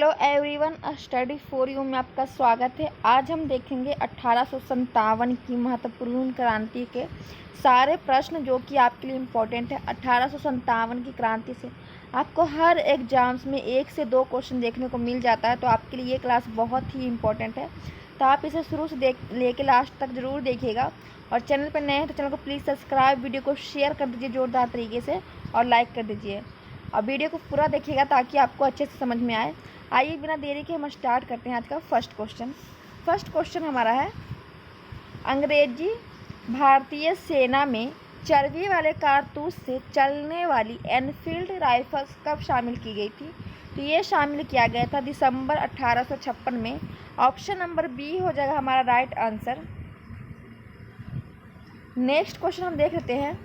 Hello everyone, study for you में आपका स्वागत है। आज हम देखेंगे 1857 की महत्वपूर्ण क्रांति के सारे प्रश्न जो कि आपके लिए इम्पोर्टेंट है। 1857 की क्रांति से आपको हर एग्जाम्स में 1 से 2 क्वेश्चन देखने को मिल जाता है, तो आपके लिए ये क्लास बहुत ही इम्पोर्टेंट है। तो आप इसे शुरू से लेके लास्ट तक ज़रूर देखिएगा। और चैनल पर नए हैं तो चैनल को प्लीज़ सब्सक्राइब, वीडियो को शेयर कर दीजिए जोरदार तरीके से और लाइक कर दीजिए। और वीडियो को पूरा देखिएगा ताकि आपको अच्छे से समझ में आए। आइए बिना देरी के हम स्टार्ट करते हैं आज का फर्स्ट क्वेश्चन हमारा है, अंग्रेजी भारतीय सेना में चर्बी वाले कारतूस से चलने वाली एनफील्ड राइफल्स कब शामिल की गई थी? तो ये शामिल किया गया था दिसंबर 1856 में। ऑप्शन नंबर बी हो जाएगा हमारा राइट आंसर। नेक्स्ट क्वेश्चन हम देख लेते हैं,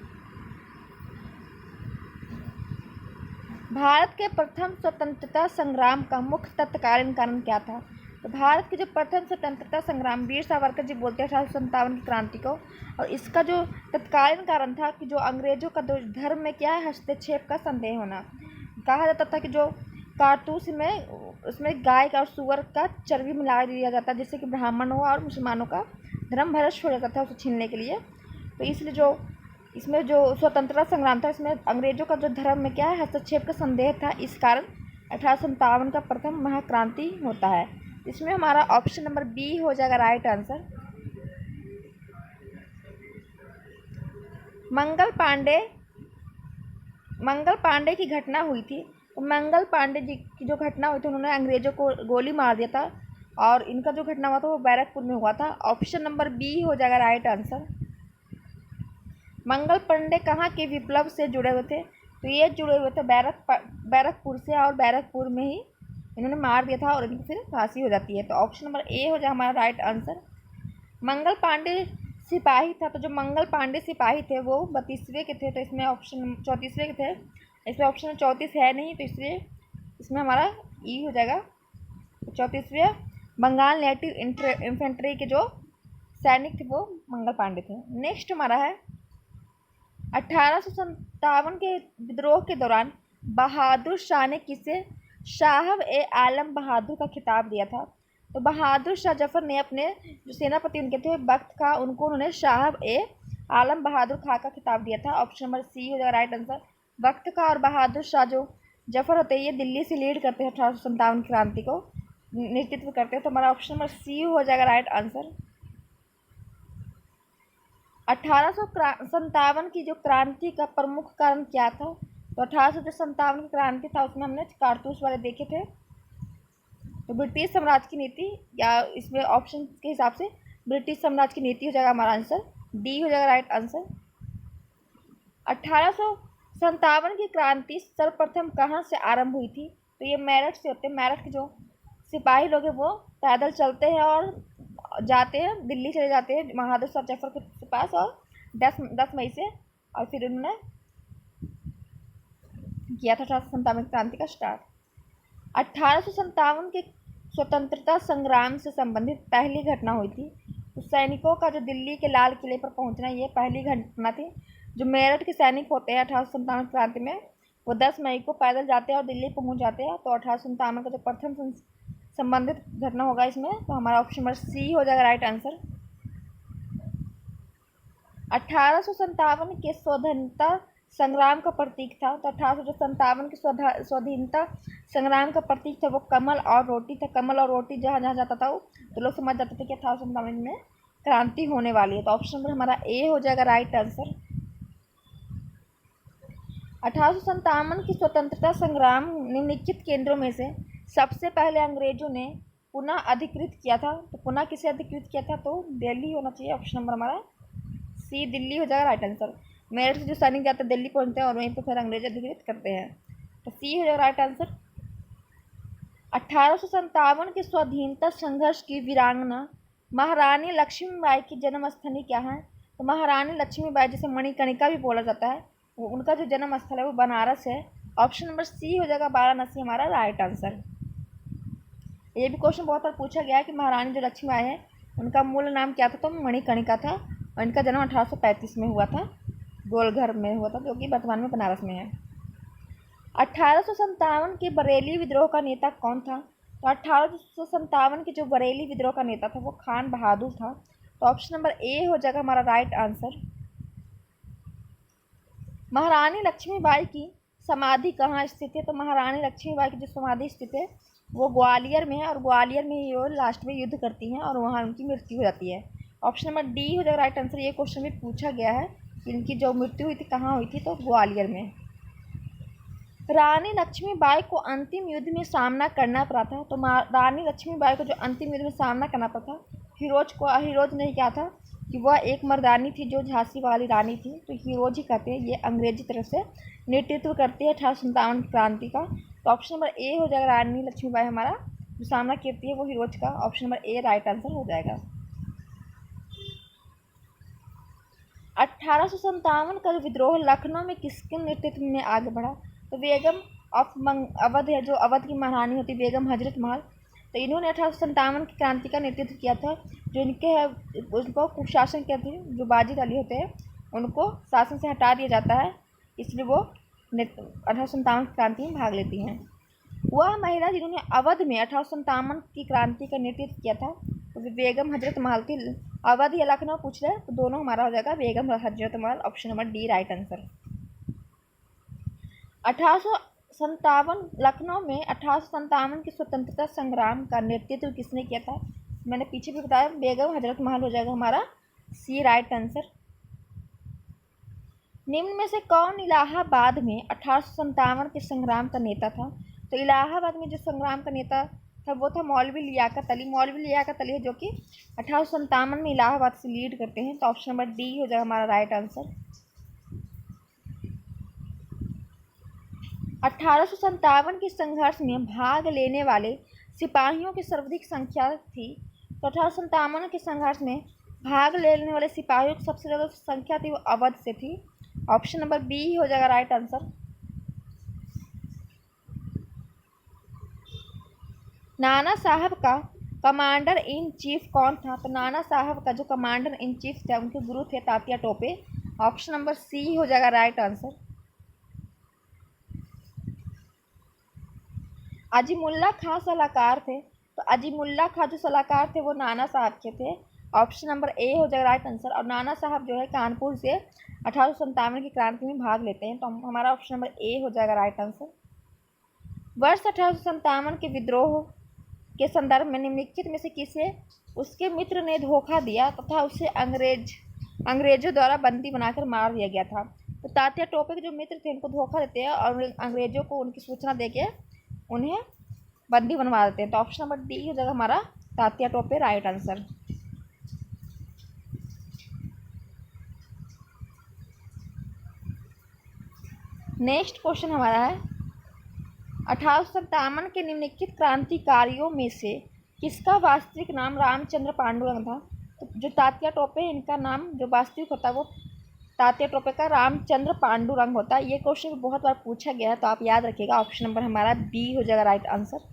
भारत के प्रथम स्वतंत्रता संग्राम का मुख्य तत्कालीन कारण क्या था? तो भारत के जो प्रथम स्वतंत्रता संग्राम, वीर सावरकर जी बोलते हैं 1857 की क्रांति को, और इसका जो तत्कालीन कारण था कि जो अंग्रेजों का धर्म में क्या है, हस्तक्षेप का संदेह होना। कहा जाता था कि जो कारतूस में उसमें गाय का और सुअर का चर्बी मिला दिया जाता है, जिससे कि ब्राह्मणों और मुसलमानों का धर्म भ्रष्ट हो जाता था उसे छीनने के लिए। तो इसलिए इसमें जो स्वतंत्रता संग्राम था, इसमें अंग्रेजों का जो धर्म में क्या है, हस्तक्षेप का संदेह था। इस कारण 1857 का प्रथम महाक्रांति होता है। इसमें हमारा ऑप्शन नंबर बी हो जाएगा राइट आंसर। मंगल पांडे की घटना हुई थी। तो मंगल पांडे जी की जो घटना हुई थी, उन्होंने अंग्रेजों को गोली मार दिया था, और इनका जो घटना हुआ था वो बैरकपुर में हुआ था। ऑप्शन नंबर बी हो जाएगा राइट आंसर। मंगल पांडे कहाँ के विप्लव से जुड़े हुए थे? तो ये जुड़े हुए थे बैरकपुर से, और बैरकपुर में ही इन्होंने मार दिया था और इनकी फिर फांसी हो जाती है। तो ऑप्शन नंबर ए हो जाए हमारा राइट आंसर। मंगल पांडे सिपाही था, तो जो मंगल पांडे सिपाही थे वो 32वें के थे, तो इसमें ऑप्शन 34वें के थे। इसमें ऑप्शन 34 है नहीं, तो इसलिए इसमें हमारा ई हो जाएगा। 34वें बंगाल नेटिव इन्फेंट्री के जो सैनिक थे वो मंगल पांडे थे। नेक्स्ट हमारा है, 1857 के विद्रोह के दौरान बहादुर शाह ने किसे साहब ए आलम बहादुर का खिताब दिया था? तो बहादुर शाह जफर ने अपने जो सेनापति उनके थे बख्त खां, उन्होंने साहब ए आलम बहादुर खां का खिताब दिया था। ऑप्शन नंबर सी हो जाएगा राइट आंसर। बख्त खां और बहादुर शाह जो जफर होते हैं, ये दिल्ली से लीड करते हैं 1857 क्रांति को नेतृत्व करते हैं। तो हमारा ऑप्शन नंबर सी हो जाएगा राइट आंसर। 1857 की जो क्रांति का प्रमुख कारण क्या था? तो 1857 की क्रांति था, उसमें हमने कारतूस वाले देखे थे। तो ब्रिटिश साम्राज्य की नीति, या इसमें ऑप्शन के हिसाब से ब्रिटिश साम्राज्य की नीति हो जाएगा हमारा आंसर। डी हो जाएगा राइट आंसर। 1857 की क्रांति सर्वप्रथम कहाँ से आरंभ हुई थी? तो ये मेरठ से होते हैं। मेरठ के जो सिपाही लोग हैं वो पैदल चलते हैं और जाते हैं, दिल्ली चले जाते हैं बहादुर शाह जफर के पास, और 10 मई से, और फिर उन्होंने किया था 1857 क्रांति का स्टार्ट। 1857 के स्वतंत्रता संग्राम से संबंधित पहली घटना हुई थी। तो सैनिकों का जो दिल्ली के लाल किले पर पहुंचना, ये पहली घटना थी। जो मेरठ के सैनिक होते हैं 1857 क्रांति में, वो 10 मई को पैदल जाते हैं और दिल्ली पहुंच जाते हैं। तो 1857 का जो प्रथम संबंधित घटना होगा इसमें, तो हमारा ऑप्शन नंबर सी हो जाएगा राइट आंसर। 1857 के स्वाधीनता संग्राम का प्रतीक था। तो 1857 के स्वाधीनता संग्राम का प्रतीक था वो कमल और रोटी था। कमल और रोटी जहाँ जहाँ जाता था वो, तो लोग समझ जाते थे कि 1857 में क्रांति होने वाली है। तो ऑप्शन नंबर हमारा ए हो जाएगा राइट आंसर। 1857 की स्वतंत्रता संग्राम निम्नलिखित केंद्रों में से सबसे पहले अंग्रेजों ने पुनः अधिकृत किया था। तो पुनः किसे अधिकृत किया था? तो दिल्ली होना चाहिए। ऑप्शन नंबर हमारा सी दिल्ली हो जाएगा राइट आंसर। मेरठ से जो सैनिक जाते हैं दिल्ली पहुंचते हैं और वहीं पर फिर अंग्रेज अधिकृत करते हैं। तो सी हो जाएगा राइट आंसर। 1857 के स्वाधीनता संघर्ष की वीरांगना महारानी लक्ष्मीबाई की जन्मस्थली क्या है? तो महारानी लक्ष्मीबाई, जिसे मणिकर्णिका भी बोला जाता है, वो उनका जो जन्म स्थल है वो बनारस है। ऑप्शन नंबर सी हो जाएगा वाराणसी हमारा राइट आंसर। ये भी क्वेश्चन बहुत बार पूछा गया है कि महारानी जो लक्ष्मीबाई है उनका मूल नाम क्या था? तो मणिकर्णिका था, और इनका जन्म 1835 में हुआ था, गोलघर में हुआ था, जो कि वर्तमान में बनारस में है। 1857 के बरेली विद्रोह का नेता कौन था? तो 1857 के जो बरेली विद्रोह का नेता था वो खान बहादुर था। तो ऑप्शन नंबर ए हो जाएगा हमारा राइट आंसर। महारानी लक्ष्मीबाई की समाधि कहाँ स्थित है? तो महारानी लक्ष्मीबाई की जो समाधि स्थित है वो ग्वालियर में है, और ग्वालियर में ही वो लास्ट में युद्ध करती हैं और वहाँ उनकी मृत्यु हो जाती है। ऑप्शन नंबर डी हो जाएगा राइट आंसर। ये क्वेश्चन भी पूछा गया है कि इनकी जो मृत्यु हुई थी कहाँ हुई थी, तो ग्वालियर में। रानी लक्ष्मीबाई को अंतिम युद्ध में सामना करना पड़ा था। तो रानी लक्ष्मीबाई को जो अंतिम युद्ध में सामना करना पड़ा था, हीरोज ने क्या था कि वह एक मर्दानी थी जो झांसी वाली रानी थी। तो हीरोज ही कहते हैं, ये अंग्रेजी तरफ से नेतृत्व करती है 1857 क्रांति का। तो ऑप्शन नंबर ए हो जाएगा, रानी लक्ष्मीबाई हमारा जो सामना करती है वो हीरोज का। Option number A right answer हो जाएगा। 1857 का विद्रोह लखनऊ में किसके नेतृत्व में आगे बढ़ा? तो बेगम ऑफ अवध है, जो अवध की महारानी होती है बेगम हजरत महल। तो इन्होंने 1857 की क्रांति का नेतृत्व किया था। जो इनके है उनको कुशासन कहते थे, जो बाजिद अली होते हैं उनको शासन से हटा दिया जाता है, इसलिए वो 1857 की क्रांति में भाग लेती हैं। वह महिला जिन्होंने अवध में 1857 की क्रांति का नेतृत्व किया था तो बेगम हजरत महल थी। अवध या लखनऊ पूछ रहे तो दोनों हमारा हो जाएगा Begum Hazrat Mahal. Option number D right answer. 1857 Lucknow में 1857 के स्वतंत्रता संग्राम का नेतृत्व किसने किया था? मैंने पीछे भी बताया, बेगम हजरत महल हो जाएगा हमारा सी राइट आंसर। निम्न में से कौन इलाहाबाद में 1857 के संग्राम का नेता था? तो इलाहाबाद में जो संग्राम का नेता था वो था मौलवी लियाकत अली। मौलवी लियाकत अली है जो कि 1857 में इलाहाबाद से लीड करते हैं। तो ऑप्शन नंबर डी हो जाएगा हमारा राइट आंसर। 1857 के संघर्ष में भाग लेने वाले सिपाहियों की सर्वाधिक संख्या थी। तो 1857 के संघर्ष में भाग लेने वाले सिपाहियों की सबसे ज़्यादा संख्या थी वो अवध से थी। ऑप्शन नंबर बी हो जाएगा राइट आंसर। नाना साहब का कमांडर इन चीफ कौन था? तो नाना साहब का जो कमांडर इन चीफ थे उनके गुरु थे Tatya Tope. Option number C हो जाएगा राइट आंसर। अजीमुल्ला खां सलाहकार थे। तो अजीमुल्ला खां जो सलाहकार थे वो नाना साहब के थे। ऑप्शन नंबर ए हो जाएगा राइट आंसर। और नाना साहब जो है कानपुर से 1857 की क्रांति में भाग लेते हैं। तो हमारा ऑप्शन नंबर ए हो जाएगा राइट आंसर। वर्ष 1857 के विद्रोह के संदर्भ में निम्नलिखित में से किसे उसके मित्र ने धोखा दिया तथा उसे अंग्रेजों द्वारा बंदी बनाकर मार दिया गया था? तो तात्या टोपे के जो मित्र थे उनको धोखा देते हैं और अंग्रेजों को उनकी सूचना देके उन्हें बंदी बनवा देते हैं। तो ऑप्शन नंबर डी हो जाएगा हमारा Tatya Tope right answer. Next question हमारा है 1857 के निम्नलिखित क्रांतिकारियों में से किसका वास्तविक नाम रामचंद्र पांडुरंग था? तो जो तात्या टोपे है इनका नाम जो वास्तविक होता है वो तात्या टोपे का रामचंद्र पांडुरंग होता है। ये क्वेश्चन बहुत बार पूछा गया है तो आप याद रखिएगा। ऑप्शन नंबर हमारा बी हो जाएगा राइट आंसर।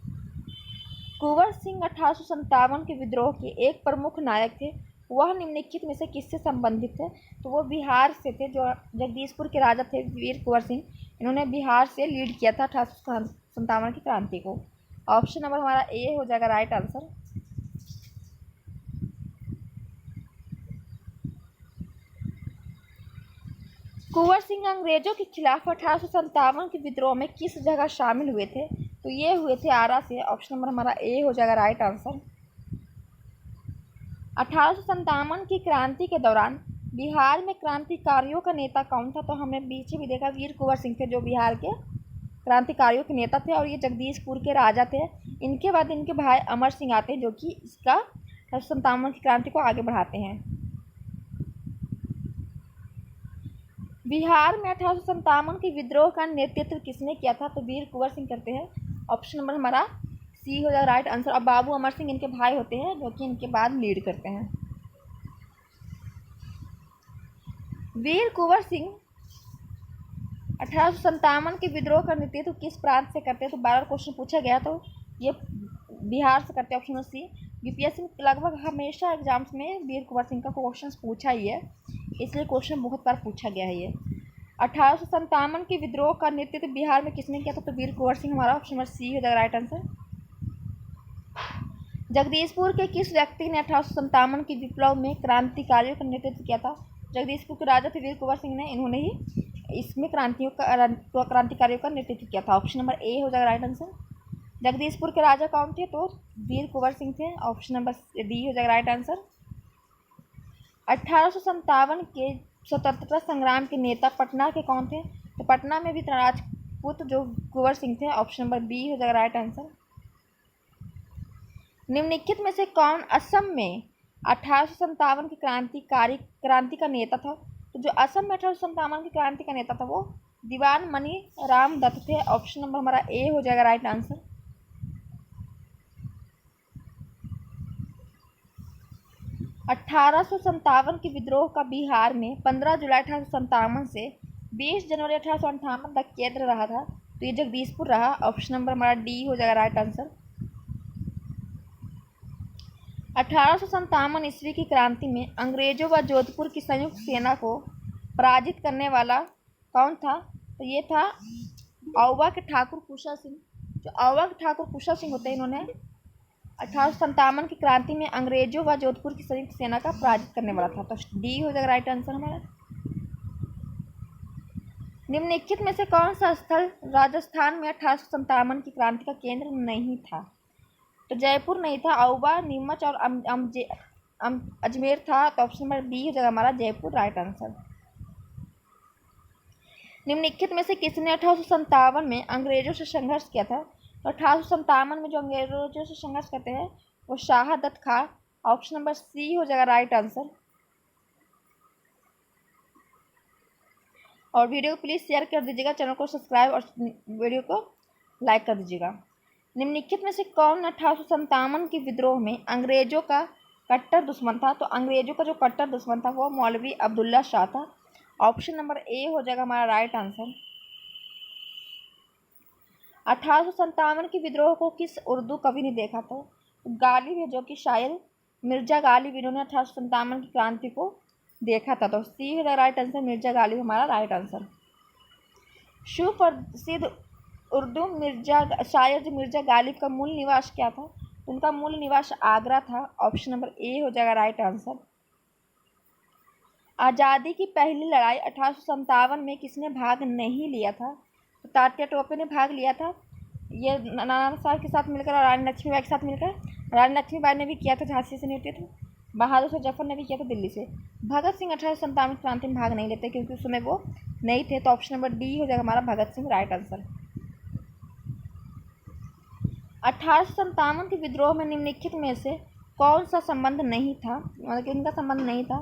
कुंवर सिंह 1857 के विद्रोह के एक प्रमुख नायक थे, वह निम्नलिखित में से किससे संबंधित थे? तो वो बिहार से थे, जो जगदीशपुर के राजा थे वीर कुंवर सिंह। इन्होंने बिहार से लीड किया था 1857 की क्रांति को। ऑप्शन नंबर हमारा ए हो जाएगा राइट आंसर। कुंवर सिंह अंग्रेजों के खिलाफ 1857 के विद्रोह में किस जगह शामिल हुए थे? तो ये हुए थे आरा से। ऑप्शन नंबर हमारा ए हो जाएगा राइट आंसर। 1857 की क्रांति के दौरान बिहार में क्रांतिकारियों का नेता कौन था? तो हमने पीछे भी देखा वीर कुंवर सिंह थे जो बिहार के क्रांतिकारियों के नेता थे और ये जगदीशपुर के राजा थे। इनके बाद इनके भाई अमर सिंह आते हैं जो कि इसका 1857 की क्रांति को आगे बढ़ाते हैं। बिहार में 1857 के विद्रोह का नेतृत्व किसने किया था? तो वीर कुंवर सिंह करते हैं। ऑप्शन नंबर हमारा सी हो जाएगा राइट आंसर। और बाबू अमर सिंह इनके भाई होते हैं जो कि इनके बाद लीड करते हैं। वीर कुंवर सिंह 1857 के विद्रोह का नेतृत्व किस प्रांत से करते हैं? तो 12 क्वेश्चन पूछा गया तो ये बिहार से करते हैं। Option C. यूपीएससी में लगभग हमेशा एग्जाम्स में वीर कुंवर सिंह का क्वेश्चन पूछा ही है, इसलिए क्वेश्चन बहुत बार पूछा गया है ये। 1857 के विद्रोह का नेतृत्व बिहार में किसने किया था? तो वीर कुंवर सिंह हमारा ऑप्शन नंबर सी हो जाएगा राइट आंसर। जगदीशपुर के किस व्यक्ति ने 1857 के विप्लव में क्रांतिकारियों का नेतृत्व किया था? जगदीशपुर के राजा थे वीर कुंवर सिंह ने, इन्होंने ही इसमें क्रांतिकारियों का नेतृत्व किया था। ऑप्शन नंबर ए हो जाएगा राइट आंसर। जगदीशपुर के राजा कौन थे? तो वीर कुंवर सिंह थे। ऑप्शन नंबर डी हो जाएगा राइट आंसर। 1857 के स्वतंत्रता संग्राम के नेता पटना के कौन थे? तो पटना में भी राजपूत जो कुंवर सिंह थे। ऑप्शन नंबर बी हो जाएगा राइट आंसर। निम्नलिखित में से कौन असम में 1857 की क्रांति का नेता था? तो जो असम में 1857 की क्रांति का नेता था वो दीवान मणि राम दत्त थे। ऑप्शन नंबर हमारा ए हो जाएगा राइट आंसर। 1857 के विद्रोह का बिहार में 15 जुलाई 1857 से 20 जनवरी 1858 तक केंद्र रहा था, तो ये जगदीशपुर रहा। ऑप्शन नंबर हमारा डी हो जाएगा राइट आंसर। 1857 ईस्वी की क्रांति में अंग्रेजों व जोधपुर की संयुक्त सेना को पराजित करने वाला कौन था? तो ये था औवा के ठाकुर कुशा सिंह। जो औवा के ठाकुर कुशा सिंह होते हैं, इन्होंने 1857 की क्रांति में अंग्रेजों व जोधपुर की संयुक्त सेना का पराजित करने वाला था, तो डी हो जाएगा राइट आंसर हमारा। निम्नलिखित में से कौन सा स्थल राजस्थान में 1857 की क्रांति का केंद्र नहीं था? तो जयपुर नहीं था, औवा, नीमच और अजमेर था, तो ऑप्शन नंबर बी हो जाएगा हमारा जयपुर राइट आंसर। निम्नलिखित में से किसने 1857 में अंग्रेजों से संघर्ष किया था? तो 1857 में जो अंग्रेजों से संघर्ष करते हैं वो शहादत खां। ऑप्शन नंबर सी हो जाएगा राइट आंसर। और वीडियो को प्लीज़ शेयर कर दीजिएगा, चैनल को सब्सक्राइब और वीडियो को लाइक कर दीजिएगा। निम्नलिखित में से कौन 1857 के विद्रोह में अंग्रेजों का कट्टर दुश्मन था? तो अंग्रेजों का जो कट्टर दुश्मन था वो मौलवी अब्दुल्ला शाह था। ऑप्शन नंबर ए हो जाएगा हमारा राइट आंसर। 1857 के विद्रोह को किस उर्दू कवि ने देखा था? गालिब है, जो कि शायर मिर्जा गालिब, इन्होंने 1857 की क्रांति को देखा था, तो सी है राइट आंसर। मिर्जा गालिब हमारा राइट आंसर। सुप्रसिद्ध उर्दू शायर जो मिर्जा गालिब का मूल निवास क्या था? उनका मूल निवास आगरा था। ऑप्शन नंबर ए हो जाएगा राइट आंसर। आज़ादी की पहली लड़ाई 1857 में किसने भाग नहीं लिया था? तो तात्या टोपे ने भाग लिया था, ये नाना साहब के साथ मिलकर और रानी लक्ष्मीबाई के साथ मिलकर। रानी लक्ष्मीबाई ने भी किया था झांसी से नेतृत्व, बहादुर शाह जफर ने भी किया था दिल्ली से। भगत सिंह 1857 क्रांति में भाग नहीं लेते क्योंकि उस समय वो नहीं थे, तो ऑप्शन नंबर डी हो जाएगा हमारा भगत सिंह राइट आंसर। 1857 के विद्रोह में निम्नलिखित में से कौन सा संबंध नहीं था? मतलब कि इनका संबंध नहीं था।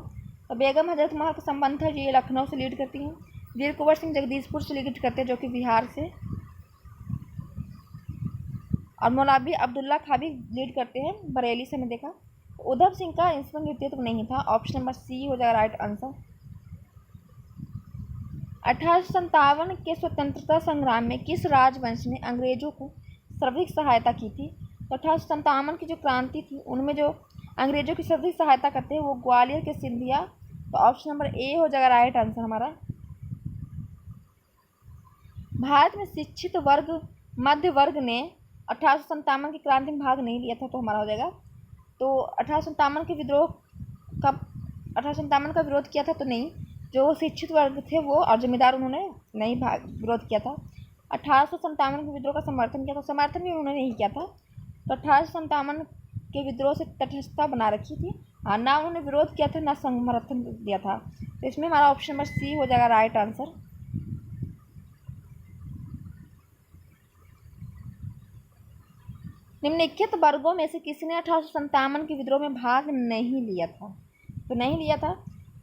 तो बेगम हजरत महल का संबंध था, ये लखनऊ से लीड करती हैं। वीर कुंवर सिंह जगदीशपुर से लीड करते हैं, जो कि बिहार से। और मौलवी अब्दुल्ला खां भी लीड करते हैं, बरेली से। मैं देखा उधम सिंह का इसमें नेतृत्व नहीं था। ऑप्शन नंबर सी हो जाएगा राइट आंसर। 1857 के स्वतंत्रता संग्राम में किस राजवंश ने अंग्रेजों को सर्वाधिक सहायता की थी? तो 1857 की जो क्रांति थी उनमें जो अंग्रेजों की सर्वाधिक सहायता करते हैं वो ग्वालियर के सिंधिया, तो ऑप्शन नंबर ए हो जाएगा राइट आंसर हमारा। भारत में शिक्षित वर्ग मध्य वर्ग ने 1857 की क्रांति में भाग नहीं लिया था, तो हमारा हो जाएगा। तो 1857 के विद्रोह का 1857 का विरोध किया था, तो नहीं। जो शिक्षित वर्ग थे वो और जमींदार, उन्होंने नहीं विरोध किया था। 1857 के विद्रोह का समर्थन किया था, समर्थन भी उन्होंने नहीं किया था। तो 1857 के विद्रोह से तटस्थता बना रखी थी, हाँ, ना उन्होंने विरोध किया था ना समर्थन दिया था, तो इसमें हमारा ऑप्शन नंबर सी हो जाएगा राइट आंसर। निम्नलिखित वर्गों में से किसने 1857 के विद्रोह में भाग नहीं लिया था? तो नहीं लिया था,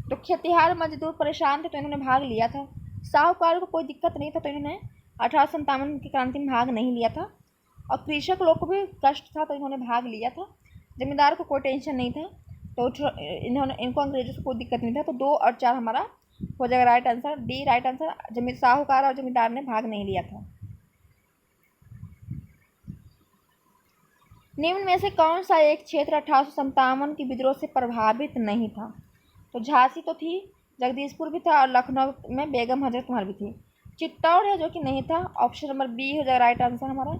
तो खेतिहार मजदूर परेशान थे तो इन्होंने भाग लिया था। साहूकार को कोई दिक्कत नहीं था तो इन्होंने 1857 की क्रांति में भाग नहीं लिया था। और कृषक लोग को भी कष्ट था तो इन्होंने भाग लिया था। जमींदार को कोई टेंशन नहीं था तो इनको अंग्रेजों से कोई दिक्कत नहीं था। तो 2 और 4 हमारा हो जाएगा right answer, D right answer. साहूकार और जमींदार ने भाग नहीं लिया था। निम्न में से कौन सा एक क्षेत्र 1857 के विद्रोह से प्रभावित नहीं था? तो झांसी तो थी, जगदीशपुर भी था और लखनऊ में बेगम हजरत महल भी थी। चित्तौड़ है जो कि नहीं था। ऑप्शन नंबर बी हो जाएगा राइट आंसर हमारा।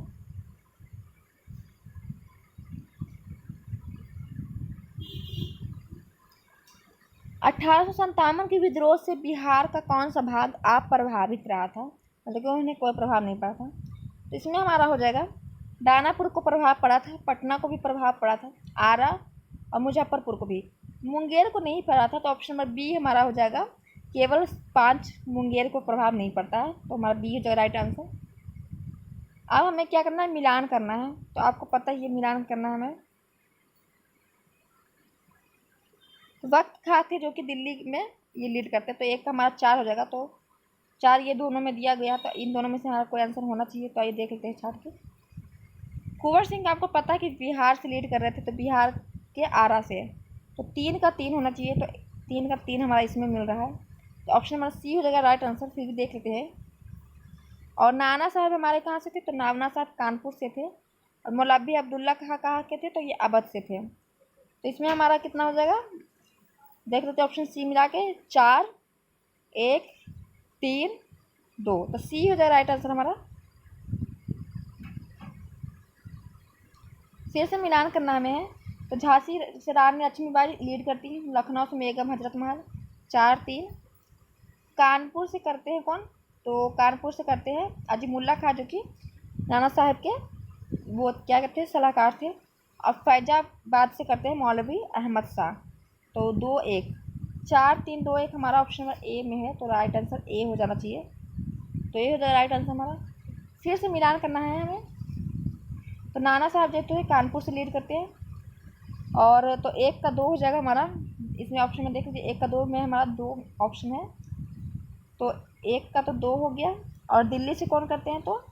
1857 के विद्रोह से बिहार का कौन सा भाग आप प्रभावित रहा था, मतलब कि उन्हें कोई प्रभाव नहीं पड़ा था। तो इसमें हमारा हो जाएगा दानापुर को प्रभाव पड़ा था, पटना को भी प्रभाव पड़ा था, आरा और मुजफ्फरपुर को भी। मुंगेर को नहीं पड़ा था, तो ऑप्शन नंबर बी हमारा हो जाएगा। केवल 5 मुंगेर को प्रभाव नहीं पड़ता है, तो हमारा बी हो जाएगा राइट आंसर। अब हमें क्या करना है, मिलान करना है। तो आपको पता है ये मिलान करना है हमें। वक्त खां थे जो कि दिल्ली में ये लीड करते, तो एक का हमारा 4 हो जाएगा। तो 4 ये दोनों में दिया गया, तो इन दोनों में से हमारा कोई आंसर होना चाहिए। तो आइए देख लेते हैं छाट के। कुंवर सिंह आपको पता है कि बिहार से लीड कर रहे थे, तो बिहार के आरा से, तो 3 का 3 होना चाहिए। तो 3 का 3 हमारा इसमें मिल रहा है, तो ऑप्शन हमारा सी हो जाएगा राइट आंसर। फिर भी देख लेते हैं। और नाना साहब हमारे कहाँ से थे, तो नाना साहब कानपुर से थे। और मौलवी अब्दुल्ला कहाँ के थे, तो ये अवध से थे। तो इसमें हमारा कितना हो जाएगा, देख लेते ऑप्शन सी मिला के, 4 1 3 2, तो सी हो जाएगा राइट आंसर हमारा। फिर से मिलान करना हमें है। तो झांसी से रानी लक्ष्मीबाई लीड करती है, लखनऊ से बेगम हजरत महल 4 3। कानपुर से करते हैं कौन, तो कानपुर से करते हैं अजीमुल्ला खां, जो कि नाना साहब के वो क्या कहते हैं सलाहकार थे। और फैजाबाद से करते हैं मौलवी अहमद शाह, तो 2 1 4 3 2 1 हमारा ऑप्शन नंबर ए में है, तो राइट आंसर ए हो जाना चाहिए। तो ये हो जाएगा राइट आंसर हमारा। फिर से मिलान करना है हमें। तो नाना साहब जो है कानपुर से लीड करते हैं, और तो 1 का 2 हो जाएगा हमारा। इसमें ऑप्शन में देख लीजिए, 1 का 2 में हमारा 2 ऑप्शन है, तो 1 का तो 2 हो गया। और दिल्ली से कौन करते हैं, तो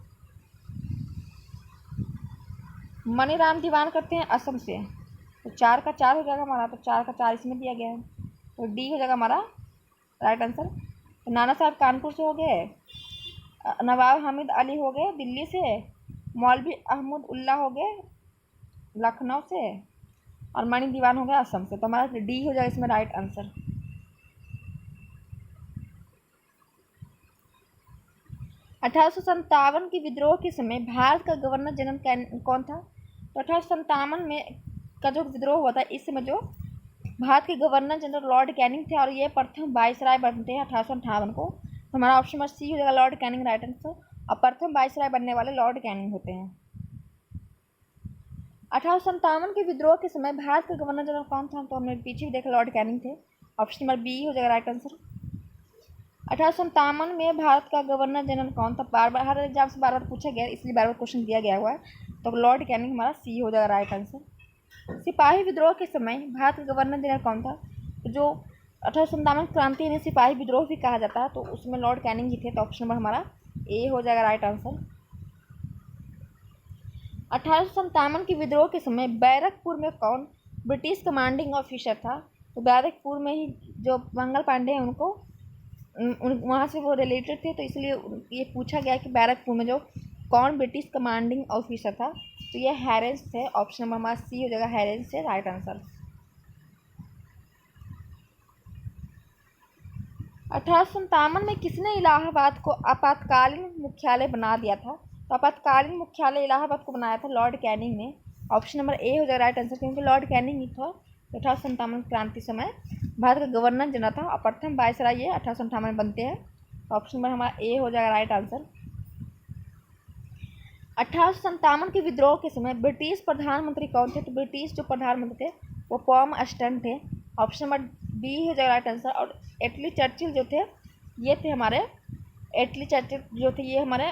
मनीराम दीवान करते हैं असम से, तो 4 का 4 हो जाएगा हमारा। तो 4 का 4 इसमें दिया गया है, तो डी हो जाएगा हमारा राइट आंसर। तो नाना साहब कानपुर से हो गए, नवाब हामिद अली हो गए दिल्ली से, मौलवी अहमद उल्ला हो गए लखनऊ से, और मणि दीवान हो गया असम से। तो हमारा डी हो जाएगा इसमें राइट आंसर। 1857 के विद्रोह के समय भारत का गवर्नर जनरल कौन था, तो 1857 में का जो विद्रोह हुआ था, इस समय जो भारत के गवर्नर जनरल लॉर्ड कैनिंग थे, और ये प्रथम वाइसराय बनते हैं 1858 को। तो हमारा ऑप्शन नंबर सी हो जाएगा लॉर्ड कैनिंग राइट आंसर। और प्रथम वाइसराय बनने वाले लॉर्ड कैनिंग होते हैं। 1857 के विद्रोह के समय भारत का गवर्नर जनरल कौन था, तो हमने पीछे भी देखा लॉर्ड कैनिंग थे। ऑप्शन नंबर बी हो जाएगा राइट आंसर। 1857 में भारत का गवर्नर जनरल कौन था, बार बार हर एग्जाम से बार बार पूछा गया, इसलिए बार बार क्वेश्चन दिया गया हुआ है। तो लॉर्ड कैनिंग हमारा सी हो जाएगा राइट आंसर। सिपाही विद्रोह के समय भारत का गवर्नर जनरल कौन था, तो जो 1857 क्रांति इन्हें सिपाही विद्रोह भी कहा जाता है, तो उसमें लॉर्ड कैनिंग ही थे। तो ऑप्शन नंबर हमारा ए हो जाएगा राइट आंसर। 1857 के विद्रोह के समय बैरकपुर में कौन ब्रिटिश कमांडिंग ऑफिसर था, तो बैरकपुर में ही जो मंगल पांडे हैं उनको वहाँ से वो रिलेटेड थे, तो इसलिए ये पूछा गया कि बैरकपुर में जो कौन ब्रिटिश कमांडिंग ऑफिसर था, तो ये हैरेंस थे। ऑप्शन नंबर हमारा सी हो जाएगा हैरेंस से राइट आंसर। 1857 में किसने इलाहाबाद को आपातकालीन मुख्यालय बना दिया था, तो आपातकालीन मुख्यालय इलाहाबाद को बनाया था लॉर्ड कैनिंग ने। ऑप्शन नंबर ए हो जाएगा राइट आंसर, क्योंकि लॉर्ड कैनिंग ही था 1857 क्रांति समय भारत का गवर्नर जनरल था, और प्रथम वायसराय ये 1858 में बनते हैं। ऑप्शन नंबर हमारा ए हो जाएगा राइट आंसर। 1857 के विद्रोह के समय ब्रिटिश प्रधानमंत्री कौन थे, तो ब्रिटिश जो प्रधानमंत्री थे वो पॉम अस्टन थे। ऑप्शन नंबर बी हो जाएगा राइट आंसर। और एटली चर्चिल जो थे ये थे हमारे, एटली चर्चिल जो थे ये हमारे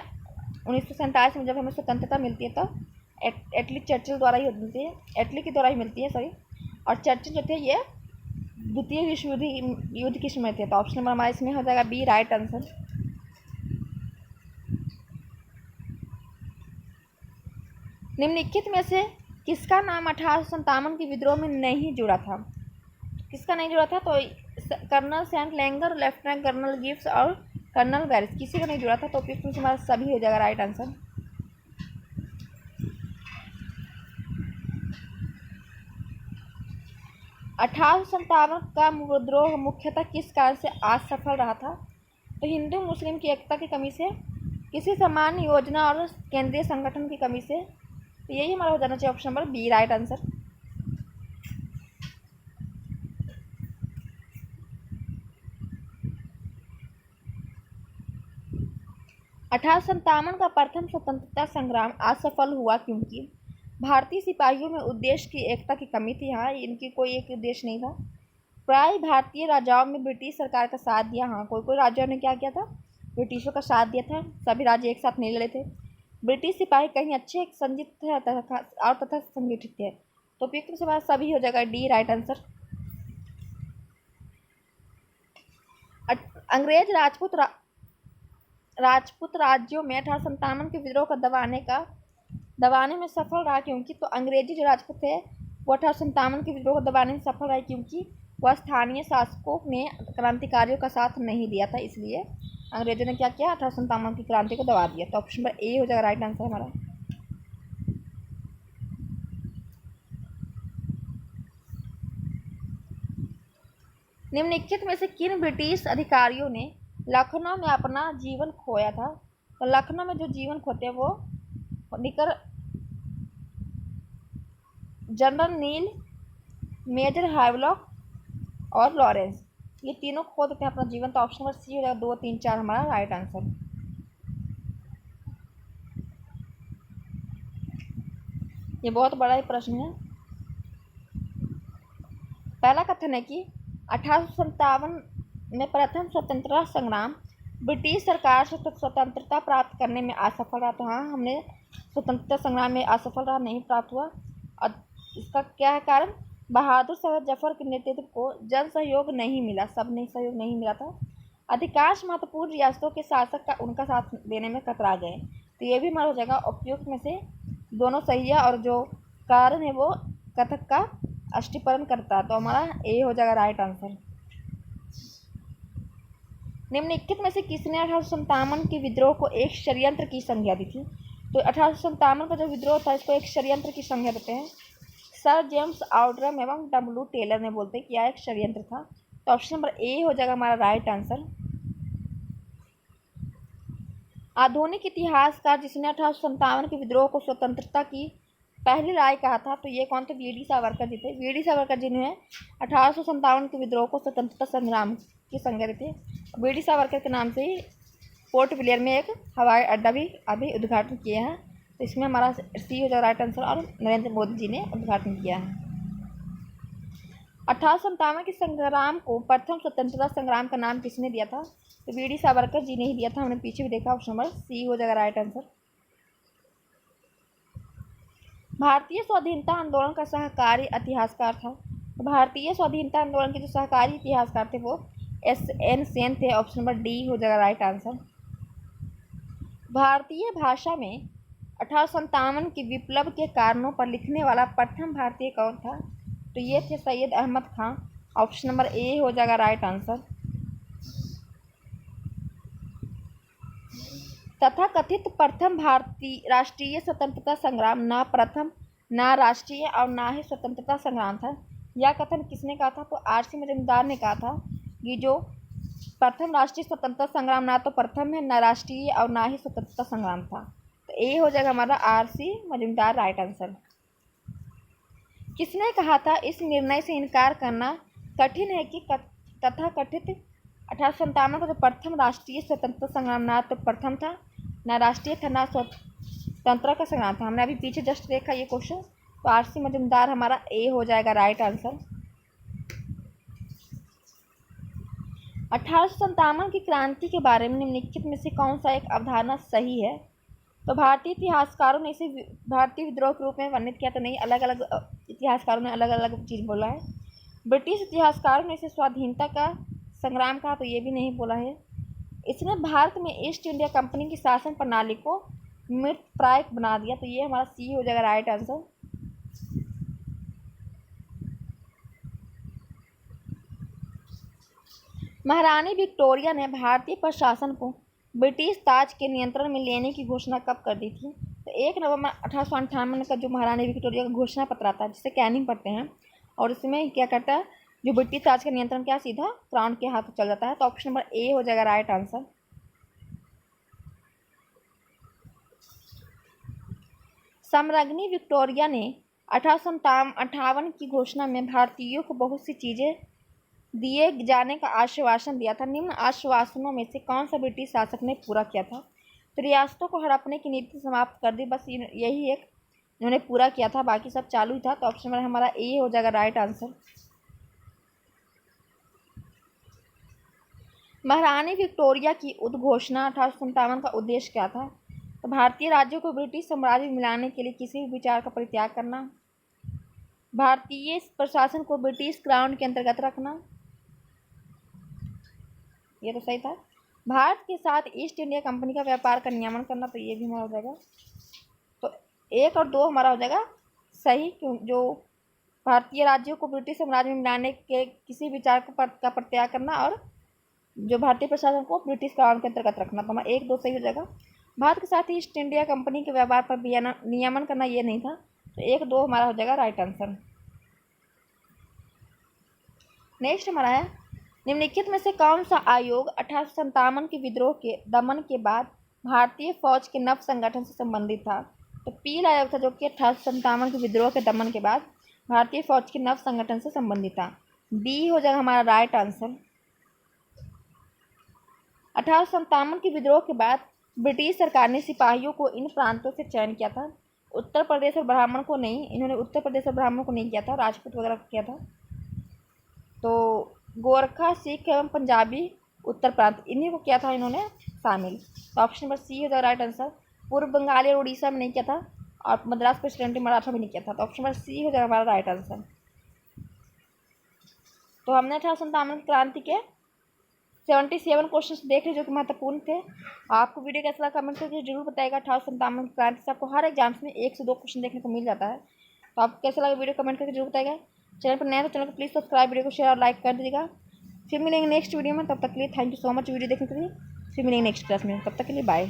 1947 में जब हमें स्वतंत्रता मिलती है, तो एटली चर्चिल द्वारा ही मिलती है, एटली के द्वारा ही मिलती है सॉरी। और चर्चिल जो थे ये द्वितीय विश्व युद्ध के समय थे। तो ऑप्शन नंबर हमारा इसमें हो जाएगा बी राइट आंसर। निम्नलिखित में से किसका नाम 1857 के विद्रोह में नहीं जुड़ा था, किसका नहीं जुड़ा था, तो colonel Saint Langer, lieutenant colonel Gibbs और कर्नल बैरिस, किसी का नहीं जुड़ा था। तो उपयुक्त में हमारा सभी हो जाएगा राइट आंसर। 1857 का विद्रोह मुख्यतः किस कारण से असफल रहा था, तो हिंदू मुस्लिम की एकता की कमी से, किसी सामान्य योजना और केंद्रीय संगठन की कमी से। तो यही हमारा हो जाना चाहिए option number B right answer. 1857 का प्रथम स्वतंत्रता संग्राम असफल हुआ क्योंकि भारतीय सिपाहियों में उद्देश्य की एकता की कमी थी। हाँ, इनकी कोई एक उद्देश्य नहीं था। प्राय भारतीय राजाओं में ब्रिटिश सरकार का साथ दिया। हाँ, कोई कोई राज्यों ने क्या किया था, ब्रिटिशों का साथ दिया था। सभी राज्य एक साथ नहीं लड़े थे। ब्रिटिश सिपाही कहीं अच्छे संजित थे और तथा संगठित थे। तो उपयुक्त सवाल सभी हो जाएगा, डी राइट आंसर। अंग्रेज राजपूत राज्यों में 1857 के विद्रोह को दबाने में सफल रहा क्योंकि, तो अंग्रेजी जो राजपूत थे वो 1857 के विद्रोह को दबाने में सफल रहे क्योंकि वह स्थानीय शासकों ने क्रांतिकारियों का साथ नहीं दिया था। इसलिए अंग्रेजों ने क्या किया, 1857 की क्रांति को दबा दिया। तो ऑप्शन नंबर ए हो जाएगा राइट आंसर हमारा। निम्नलिखित में से किन ब्रिटिश अधिकारियों ने लखनऊ में अपना जीवन खोया था? तो लखनऊ में जो जीवन खोते हैं वो जनरल नील, मेजर हावलॉक और लॉरेंस, ये तीनों खो देते हैं अपना जीवन। तो ऑप्शन नंबर सी हो जाएगा 2, 3, 4 हमारा राइट आंसर। ये बहुत बड़ा ही प्रश्न है। पहला कथन है कि 1857 में प्रथम स्वतंत्रता संग्राम ब्रिटिश सरकार से स्वतंत्रता प्राप्त करने में असफल रहा। तो हाँ, हमने स्वतंत्रता संग्राम में असफल रहा, नहीं प्राप्त हुआ। और इसका क्या है कारण? बहादुर शाह जफर के नेतृत्व को जन सहयोग नहीं मिला, सब ने सहयोग नहीं मिला था। अधिकांश महत्वपूर्ण रियासतों के शासक का उनका साथ देने में कतरा गए। तो ये भी हमारा हो जाएगा उपयुक्त में से दोनों सही है, और जो कारण है वो कथक का अष्टीकरण करता है। तो हमारा ए हो जाएगा राइट आंसर। निम्नलिखित में से किसने 1857 के विद्रोह को एक षड्यंत्र की संज्ञा दी थी? तो 1857 का जो विद्रोह था इसको एक षड्यंत्र की संज्ञा देते हैं। सर जेम्स आउड्रम एवं डब्ल्यू टेलर ने बोलते हैं कि यह एक षड्यंत्र था। तो ऑप्शन नंबर ए हो जाएगा हमारा राइट आंसर। आधुनिक इतिहासकार जिसने 1857 के विद्रोह को स्वतंत्रता की पहली राय कहा था, तो ये कौन थे? वी डी सावरकर जी थे। वी डी सावरकर जिन्होंने 1857 के विद्रोह को स्वतंत्रता संग्राम की संज्ञा दी थी। वी डी सावरकर के नाम से ही पोर्ट ब्लेयर में एक हवाई अड्डा भी अभी उद्घाटन किया है। तो इसमें हमारा सी हो जाएगा राइट आंसर, और नरेंद्र मोदी जी ने उद्घाटन किया है। 1857 के संग्राम को प्रथम स्वतंत्रता संग्राम का नाम किसने दिया था? तो वी डी सावरकर जी ने ही दिया था। हमने पीछे भी देखा। ऑप्शन नंबर सी हो जाएगा राइट आंसर। भारतीय स्वाधीनता आंदोलन का सहकारी इतिहासकार था। तो भारतीय स्वाधीनता आंदोलन के जो सहकारी इतिहासकार थे वो एस.एन. सेन थे। ऑप्शन नंबर डी हो जाएगा राइट आंसर। भारतीय भाषा में 1857 के विप्लव के कारणों पर लिखने वाला प्रथम भारतीय कौन था? तो ये थे सैयद अहमद खां। ऑप्शन नंबर ए हो जाएगा राइट आंसर। तथा कथित प्रथम भारतीय राष्ट्रीय स्वतंत्रता संग्राम ना प्रथम, ना राष्ट्रीय और ना ही स्वतंत्रता संग्राम था। यह कथन किसने कहा था? तो आर.सी. मजूमदार ने कहा था कि जो प्रथम राष्ट्रीय स्वतंत्रता संग्राम ना तो प्रथम है, ना राष्ट्रीय और ना ही स्वतंत्रता संग्राम था। तो ए हो जाएगा हमारा आर.सी. Majumdar right answer. किसने कहा था इस निर्णय से इनकार करना कठिन है कि तथा कथित 1857 का जो प्रथम राष्ट्रीय स्वतंत्रता संग्राम ना तो प्रथम था, ना राष्ट्रीय था, ना स्वतंत्रता का संग्राम था। हमने अभी पीछे जस्ट देखा ये क्वेश्चन। तो आर.सी. मजूमदार हमारा ए हो जाएगा राइट आंसर। 1857 की क्रांति के बारे में निम्नलिखित में से कौन सा एक अवधारणा सही है? तो भारतीय इतिहासकारों ने इसे भारतीय विद्रोह के रूप में वर्णित किया। तो नहीं, अलग अलग इतिहासकारों ने अलग अलग चीज़ बोला है। ब्रिटिश इतिहासकारों ने इसे स्वाधीनता का संग्राम कहा, तो ये भी नहीं बोला है। इसने भारत में ईस्ट इंडिया कंपनी की शासन प्रणाली को मृतप्राय बना दिया। तो ये हमारा सी हो जाएगा राइट आंसर। महारानी विक्टोरिया ने भारतीय प्रशासन को ब्रिटिश ताज के नियंत्रण में लेने की घोषणा कब कर दी थी? तो 1 नवंबर 1858 का जो महारानी विक्टोरिया का घोषणा पत्र आता है, जिसे कैनिंग पढ़ते हैं, और इसमें क्या करता है, जो ब्रिटिश ताज का नियंत्रण क्या सीधा क्राउन के हाथ चल जाता है। तो ऑप्शन नंबर ए हो जाएगा राइट आंसर। सम्राज्ञी विक्टोरिया ने 1858 की घोषणा में भारतीयों को बहुत सी चीज़ें दिए जाने का आश्वासन दिया था। निम्न आश्वासनों में से कौन सा ब्रिटिश शासक ने पूरा किया था? तो रियासतों को हड़पने की नीति समाप्त कर दी। बस यही एक इन्होंने पूरा किया था, बाकी सब चालू ही था। तो ऑप्शन नंबर हमारा ए हो जाएगा राइट आंसर। महारानी विक्टोरिया की उद्घोषणा 1857 का उद्देश्य क्या था? तो भारतीय राज्यों को ब्रिटिश साम्राज्य में मिलाने के लिए किसी भी विचार का परित्याग करना, भारतीय प्रशासन को ब्रिटिश क्राउन के अंतर्गत रखना, ये तो सही था। भारत के साथ ईस्ट इंडिया कंपनी का व्यापार का नियमन करना, तो ये भी हमारा हो जाएगा। तो 1 और 2 हमारा हो जाएगा सही, क्यों जो भारतीय राज्यों को ब्रिटिश साम्राज्य में मिलाने के किसी विचार का परित्याग करना, और जो भारतीय प्रशासन को ब्रिटिश क्राउन के अंतर्गत रखना। तो हमारा 1, 2 सही हो जाएगा। भारत के साथ ईस्ट इंडिया कंपनी के व्यापार पर नियमन करना, ये नहीं था। तो 1, 2 हमारा हो जाएगा राइट आंसर। नेक्स्ट हमारा है, निम्नलिखित में से कौन सा आयोग 1857 के विद्रोह के दमन के बाद भारतीय फौज के नव संगठन से संबंधित था? तो पील आयोग था, जो कि 1857 के विद्रोह के दमन के बाद भारतीय फौज के नव संगठन से संबंधित था। बी हो जाएगा हमारा राइट आंसर। 1857 के विद्रोह के बाद ब्रिटिश सरकार ने सिपाहियों को इन प्रांतों से चयन किया था। उत्तर प्रदेश और ब्राह्मण को नहीं, इन्होंने उत्तर प्रदेश और ब्राह्मण को नहीं किया था, राजपूत वगैरह को किया था। तो गोरखा, सिख एवं पंजाबी उत्तर प्रांत, इन्हीं को किया था इन्होंने शामिल। तो ऑप्शन नंबर सी हो जाएगा राइट आंसर। पूर्व बंगाल और उड़ीसा में नहीं किया था, और मद्रास प्रेसिडेंसी मराठा में नहीं किया था। तो ऑप्शन नंबर सी हो जाएगा हमारा राइट आंसर। तो हमने 1857 क्रांति के 77 क्वेश्चन देख लिए, जो कि महत्वपूर्ण थे। आपको वीडियो कैसा लगा कमेंट करके जरूर बताएगा। 1857 क्रांति से आपको हर एग्जाम्स में 1 से 2 क्वेश्चन देखने को मिल जाता है। तो आपको कैसा लगा वीडियो कमेंट करके जरूर बताएगा। चैनल पर नया तो चैनल को प्लीज़ सब्सक्राइब, वीडियो को शेयर और लाइक कर दीजिएगा। फिर मिलेंगे नेक्स्ट वीडियो में, तब तक के लिए thank you so much video देखने के लिए। फिर मिलेंगे नेक्स्ट क्लास में, तब तक के लिए बाय।